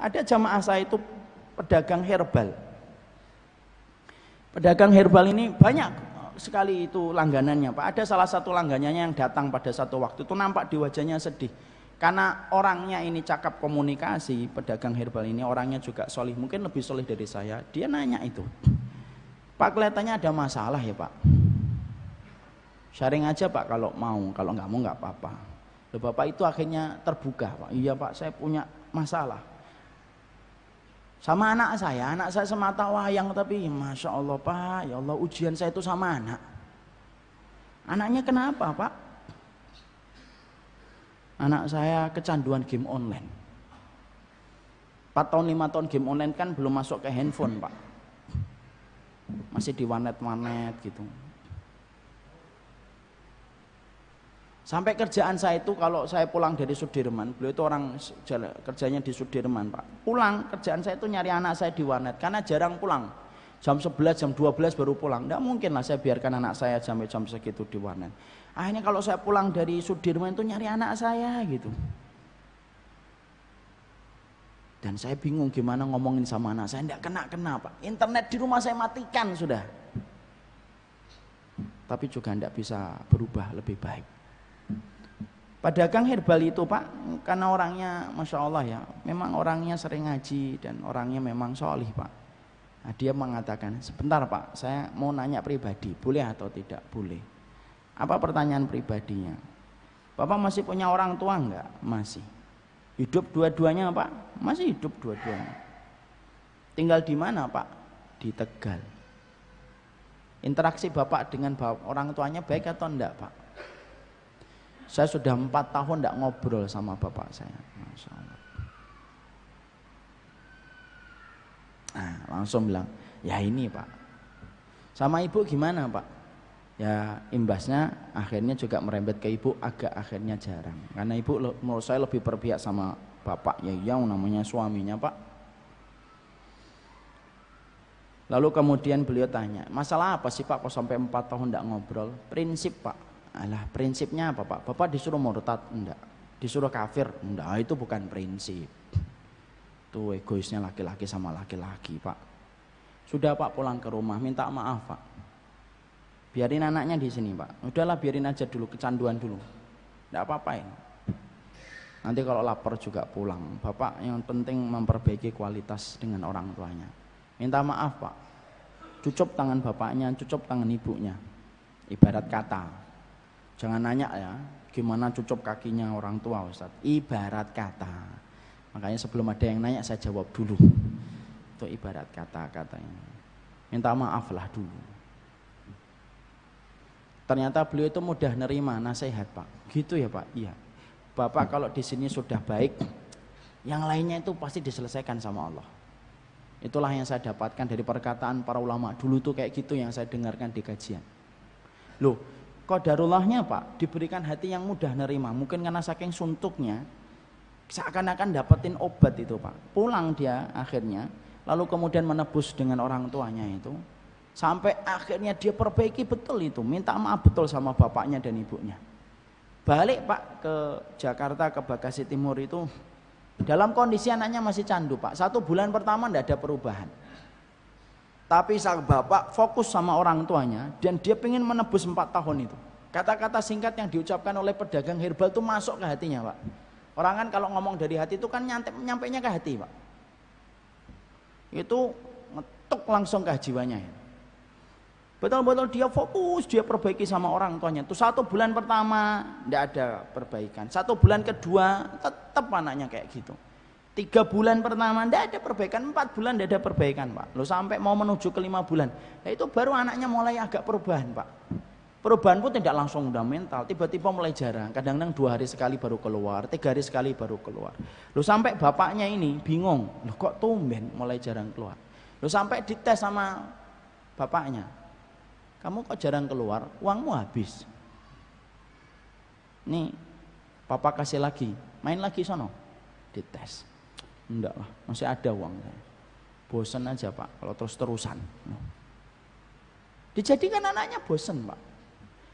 Ada jamaah saya itu pedagang herbal. Pedagang herbal ini banyak sekali itu langganannya Pak. Ada salah satu langganannya yang datang pada satu waktu itu nampak di wajahnya sedih. Karena orangnya ini cakap komunikasi, pedagang herbal ini orangnya juga solih, mungkin lebih solih dari saya. Dia nanya itu, Pak kelihatannya ada masalah ya Pak. Sharing aja Pak kalau mau, kalau nggak mau nggak apa-apa. Loh, Bapak itu akhirnya terbuka Pak. Iya Pak, saya punya masalah sama anak saya semata wayang, tapi Masya Allah Pak, ya Allah ujian saya itu sama anak. Anaknya kenapa Pak? Anak saya kecanduan game online. 4 tahun 5 tahun game online kan belum masuk ke handphone Pak. Masih di warnet gitu. Sampai kerjaan saya itu kalau saya pulang dari Sudirman, beliau itu orang kerjanya di Sudirman Pak. Pulang kerjaan saya itu nyari anak saya di warnet karena jarang pulang. Jam 11, jam 12 baru pulang. Nggak mungkin lah saya biarkan anak saya sampai jam segitu di warnet. Akhirnya kalau saya pulang dari Sudirman itu nyari anak saya gitu. Dan saya bingung gimana ngomongin sama anak saya, nggak kena Pak. Internet di rumah saya matikan sudah. Tapi juga nggak bisa berubah lebih baik. Pedagang herbal itu Pak, karena orangnya Masya Allah ya, memang orangnya sering ngaji dan orangnya memang solih Pak. Nah, dia mengatakan, sebentar Pak, saya mau nanya pribadi, boleh atau tidak? Boleh. Apa pertanyaan pribadinya? Bapak masih punya orang tua enggak? Masih. Hidup dua-duanya Pak? Masih hidup dua-duanya. Tinggal di mana Pak? Di Tegal. Interaksi Bapak dengan orang tuanya baik atau enggak Pak? Saya sudah 4 tahun tidak ngobrol sama bapak saya. Masya Allah. Nah, langsung bilang, ya ini Pak. Sama ibu gimana Pak? Ya imbasnya akhirnya juga merembet ke ibu, agak akhirnya jarang. Karena ibu menurut saya lebih berpihak sama bapak, ya yang namanya suaminya Pak. Lalu kemudian beliau tanya, masalah apa sih Pak kok sampai 4 tahun tidak ngobrol? Prinsip Pak. Alah, prinsipnya apa Pak? Bapak disuruh murtad? Enggak. Disuruh kafir? Enggak, itu bukan prinsip. Itu egoisnya laki-laki sama laki-laki Pak. Sudah Pak pulang ke rumah, minta maaf Pak. Biarin anaknya di sini Pak. Udahlah biarin aja dulu, kecanduan dulu. Enggak apa-apain. Nanti kalau lapar juga pulang. Bapak yang penting memperbaiki kualitas dengan orang tuanya. Minta maaf Pak. Cucup tangan bapaknya, cucup tangan ibunya. Ibarat kata. Jangan nanya ya, gimana cucup kakinya orang tua Ustaz. Ibarat kata. Makanya sebelum ada yang nanya saya jawab dulu. Itu ibarat kata katanya. Minta maaf lah dulu. Ternyata beliau itu mudah nerima nasihat Pak. Gitu ya Pak? Iya. Bapak kalau di sini sudah baik, yang lainnya itu pasti diselesaikan sama Allah. Itulah yang saya dapatkan dari perkataan para ulama. Dulu tuh kayak gitu yang saya dengarkan di kajian. Loh, qadarullahnya Pak, diberikan hati yang mudah nerima. Mungkin karena saking suntuknya, seakan-akan dapetin obat itu Pak. Pulang dia akhirnya, lalu kemudian menebus dengan orang tuanya itu. Sampai akhirnya dia perbaiki betul itu. Minta maaf betul sama bapaknya dan ibunya. Balik Pak ke Jakarta, ke Bekasi Timur itu. Dalam kondisi anaknya masih candu Pak. 1 bulan pertama tidak ada perubahan. Tapi sang bapak fokus sama orang tuanya dan dia pengen menebus 4 tahun itu. Kata-kata singkat yang diucapkan oleh pedagang herbal itu masuk ke hatinya Pak. Orang kan kalau ngomong dari hati itu kan nyampainya ke hati Pak. Itu ngetuk langsung ke jiwanya ya. Betul-betul dia fokus, dia perbaiki sama orang tuanya. Itu 1 bulan pertama tidak ada perbaikan. 1 bulan kedua tetap anaknya kayak gitu. 3 bulan pertama tidak ada perbaikan, 4 bulan tidak ada perbaikan Pak. Loh sampai mau menuju ke 5 bulan. Nah itu baru anaknya mulai agak perubahan Pak. Perubahan pun tidak langsung udah mental, tiba-tiba mulai jarang. Kadang-kadang 2 hari sekali baru keluar, 3 hari sekali baru keluar. Loh sampai bapaknya ini bingung, loh kok tumben mulai jarang keluar. Loh sampai dites sama bapaknya, kamu kok jarang keluar, uangmu habis. Nih, papa kasih lagi, main lagi sono, dites. Enggak lah, masih ada uang. Bosen aja Pak, kalau terus-terusan. Dijadikan anaknya bosen Pak.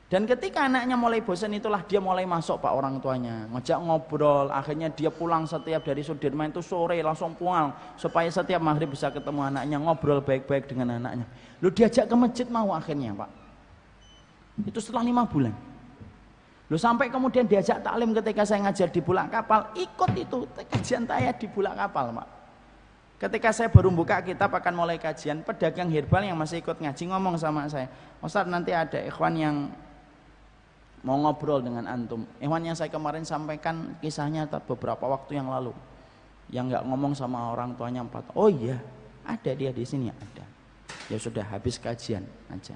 Dan ketika anaknya mulai bosan itulah dia mulai masuk pak orang tuanya, ngajak ngobrol, akhirnya dia pulang setiap dari Sudirman itu sore langsung pulang supaya setiap maghrib bisa ketemu anaknya, ngobrol baik-baik dengan anaknya. Lu diajak ke masjid mau akhirnya pak. Itu setelah 5 bulan. Lu sampai kemudian diajak taklim ketika saya ngajar di Bulak Kapal, ikut itu kajian saya di Bulak Kapal pak. Ketika saya baru buka kitab akan mulai kajian, pedagang herbal yang masih ikut ngaji ngomong sama saya, Ustaz nanti ada ikhwan yang mau ngobrol dengan antum. Ikhwan yang saya kemarin sampaikan kisahnya beberapa waktu yang lalu, yang nggak ngomong sama orang tuanya 4. Oh iya, ada dia di sini ada. Ya sudah habis kajian aja.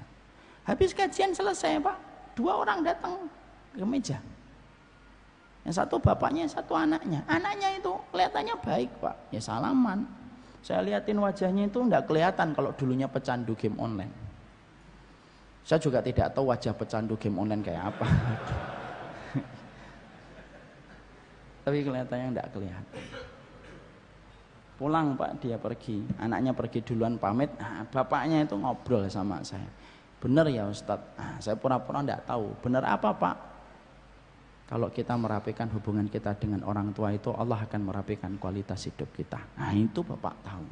Habis kajian selesai pak, 2 orang datang ke meja. Yang satu bapaknya, yang satu anaknya. Anaknya itu kelihatannya baik pak, ya salaman. Saya liatin wajahnya itu nggak kelihatan kalau dulunya pecandu game online. Saya juga tidak tahu wajah pecandu game online kayak apa. Tapi kelihatannya enggak kelihatan. Pulang pak dia pergi, anaknya pergi duluan pamit, bapaknya itu ngobrol sama saya. Benar ya Ustadz, saya pura-pura enggak tahu. Benar apa pak? Kalau kita merapikan hubungan kita dengan orang tua itu Allah akan merapikan kualitas hidup kita. Nah itu bapak tahu.